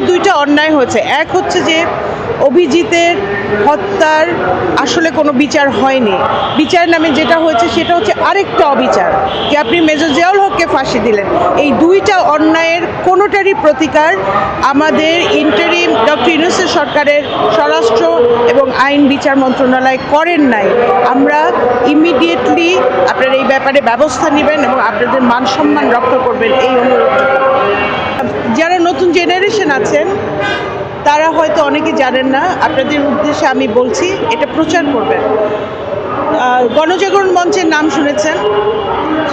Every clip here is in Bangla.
দুইটা অন্যায় হয়েছে। এক হচ্ছে যে অভিজিতের হত্যার আসলে কোনো বিচার হয়নি, বিচার নামে যেটা হয়েছে সেটা হচ্ছে আরেকটা অবিচার, যে আপনি মেজর জিয়াউল হককে ফাঁসি দিলেন। এই দুইটা অন্যায়ের কোনোটারই প্রতিকার আমাদের ইন্টারিম ডক্টর ইউনূসের সরকারের স্বরাষ্ট্র এবং আইন বিচার মন্ত্রণালয় করেন নাই। আমরা ইমিডিয়েটলি আপনারা এই ব্যাপারে ব্যবস্থা নেবেন এবং আপনাদের মান সম্মান রক্ষা করবেন, এই অনুরোধ। যারা নতুন জেনারেশন আছেন তারা হয়তো অনেকে জানেন না, আপনাদের উদ্দেশ্যে আমি বলছি, এটা প্রচার করবেন। গণজাগরণ মঞ্চের নাম শুনেছেন,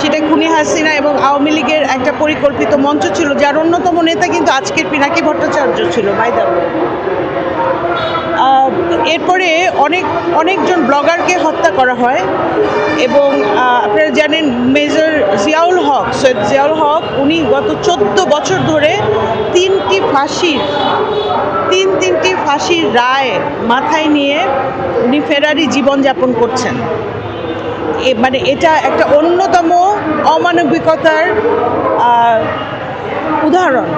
সেটা খুনি হাসিনা এবং আওয়ামী লীগের একটা পরিকল্পিত মঞ্চ ছিল, যার অন্যতম নেতা কিন্তু আজকের পিনাকি ভট্টাচার্য ছিল, বাই দ্য ওয়ে। এরপরে অনেকজন ব্লগারকে হত্যা করা হয় এবং আপনারা জানেন মেজর জিয়াউল হক, সৈয়দ জিয়াউল হক, উনি গত 14 বছর ধরে তিনটি ফাঁসির রায় মাথায় নিয়ে উনি ফেরারি জীবনযাপন করছেন। মানে এটা একটা অন্যতম অমানবিকতার উদাহরণ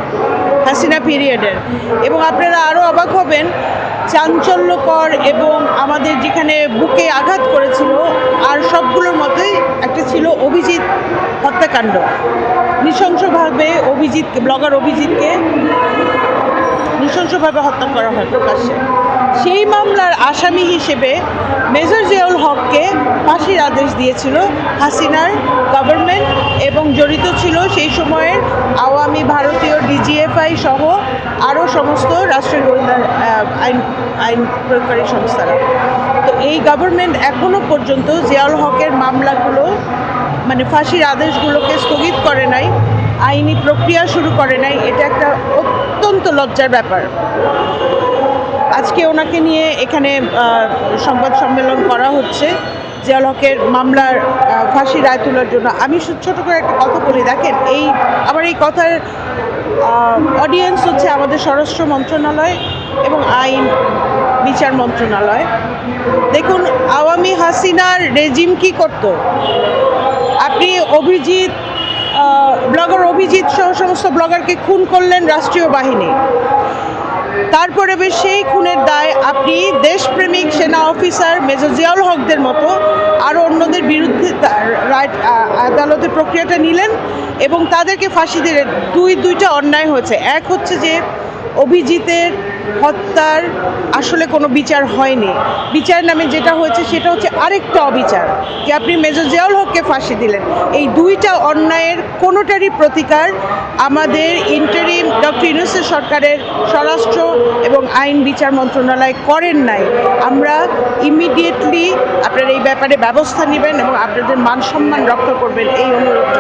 হাসিনা পিরিয়ডের। এবং আপনারা আরও অবাক হবেন, চাঞ্চল্যকর এবং আমাদের যেখানে বুকে আঘাত করেছিল আর সবগুলোর মতোই একটা ছিল অভিজিৎ হত্যাকাণ্ড। নৃশংসভাবে ব্লগার অভিজিৎকে নৃশংসভাবে হত্যা করা হয় প্রকাশ্যে। সেই মামলার আসামি হিসেবে মেজর জিয়াউল হককে ফাঁসির আদেশ দিয়েছিল হাসিনার গভর্নমেন্ট এবং জড়িত ছিল সেই সময়ের আওয়ামী ভারতীয় ডিজিএফআই সহ আরও সমস্ত রাষ্ট্রীয় গোয়েন্দা আইন প্রয়োগকারী সংস্থারা। তো এই গভর্নমেন্ট এখনও পর্যন্ত জিয়াউল হকের মামলাগুলো মানে ফাঁসির আদেশগুলোকে স্থগিত করে নাই, আইনি প্রক্রিয়া শুরু করে নাই। এটা একটা অত্যন্ত লজ্জার ব্যাপার। আজকে ওনাকে নিয়ে এখানে সংবাদ সম্মেলন করা হচ্ছে জিয়াউল হকের মামলার ফাঁসি রায় তোলার জন্য। আমি ছোট করে একটা কথা বলি, দেখেন আমার এই কথার অডিয়েন্স হচ্ছে আমাদের স্বরাষ্ট্র মন্ত্রণালয় এবং আইন বিচার মন্ত্রণালয়। দেখুন, আওয়ামী হাসিনার রেজিম কি করত? আপনি ব্লগার অভিজিৎ সহ সমস্ত ব্লগারকে খুন করলেন রাষ্ট্রীয় বাহিনী। তারপরে সেই খুনের দায় আপনি দেশপ্রেমিক সেনা অফিসার মেজর জিয়াউল হকদের মতো আরও অন্যদের বিরুদ্ধে আদালতের প্রক্রিয়াটা নিলেন এবং তাদেরকে ফাঁসি দিলেন। দুইটা অন্যায় হয়েছে। এক হচ্ছে যে অভিজিতের হত্যার আসলে কোনো বিচার হয়নি, বিচার নামে যেটা হয়েছে সেটা হচ্ছে আরেকটা অবিচার, যে আপনি মেজর জিয়াউল হককে ফাঁসি দিলেন। এই দুইটা অন্যায়ের কোনোটারই প্রতিকার আমাদের ইন্টারিম ডক্টর ইউনূসের সরকারের স্বরাষ্ট্র এবং আইন বিচার মন্ত্রণালয় করেন নাই। আমরা ইমিডিয়েটলি আপনারা এই ব্যাপারে ব্যবস্থা নেবেন এবং আপনাদের মান সম্মান রক্ষা করবেন, এই অনুরোধ।